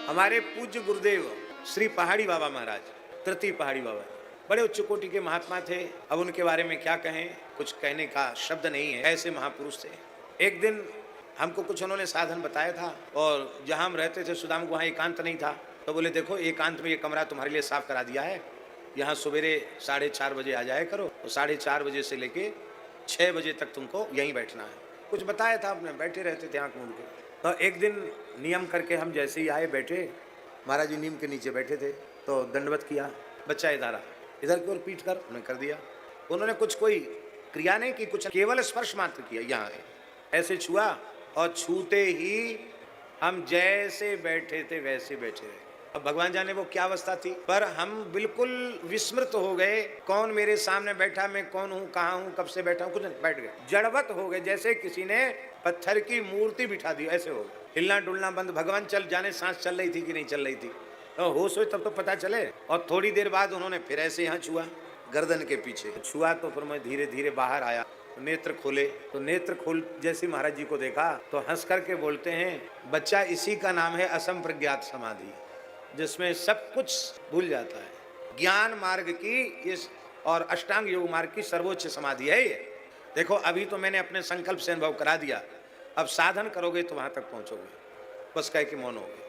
हमारे पूज्य गुरुदेव श्री पहाड़ी बाबा महाराज, तृतीय पहाड़ी बाबा, बड़े उच्च कोटि के महात्मा थे। अब उनके बारे में क्या कहें, कुछ कहने का शब्द नहीं है, ऐसे महापुरुष थे। एक दिन हमको कुछ उन्होंने साधन बताया था, और जहां हम रहते थे सुदाम को वहां एकांत नहीं था, तो बोले देखो एकांत में ये कमरा तुम्हारे लिए साफ करा दिया है, यहाँ सवेरे 4:30 बजे आ जाया करो, तो 4:30 बजे से लेके 6 बजे तक तुमको यहीं बैठना है। कुछ बताया था, अपने बैठे रहते थे आंख मूंद के। तो एक दिन नियम करके हम जैसे ही आए बैठे, महाराज जी नीम के नीचे बैठे थे, तो दंडवत किया, बच्चा इधर इधर की ओर पीट कर उन्हें कर दिया। उन्होंने कुछ कोई क्रिया नहीं की, कुछ केवल स्पर्श मात्र किया, यहाँ ऐसे छुआ, और छूते ही हम जैसे बैठे थे वैसे बैठे रहे। अब भगवान जाने वो क्या अवस्था थी, पर हम बिल्कुल विस्मृत हो गए, कौन मेरे सामने बैठा, मैं कौन हूँ, कहाँ हूँ, कब से बैठा हूँ, कुछ नहीं, बैठ गए, जड़वत हो गए, जैसे किसी ने पत्थर की मूर्ति बिठा दी, ऐसे हो गए। हिलना डुलना बंद, भगवान चल जाने सांस चल रही थी कि नहीं चल रही थी, तो होश हो तब तो पता चले। और थोड़ी देर बाद उन्होंने फिर ऐसे यहाँ छुआ, गर्दन के पीछे छुआ, तो फिर मैं धीरे धीरे बाहर आया, नेत्र खोले, तो नेत्र खोल जैसे महाराज जी को देखा तो हंस करके बोलते हैं, बच्चा इसी का नाम है असंप्रज्ञात समाधि, जिसमें सब कुछ भूल जाता है। ज्ञान मार्ग की इस और अष्टांग योग मार्ग की सर्वोच्च समाधि है ये। देखो अभी तो मैंने अपने संकल्प से अनुभव करा दिया, अब साधन करोगे तो वहां तक पहुंचोगे। बस कह के मौन हो गए।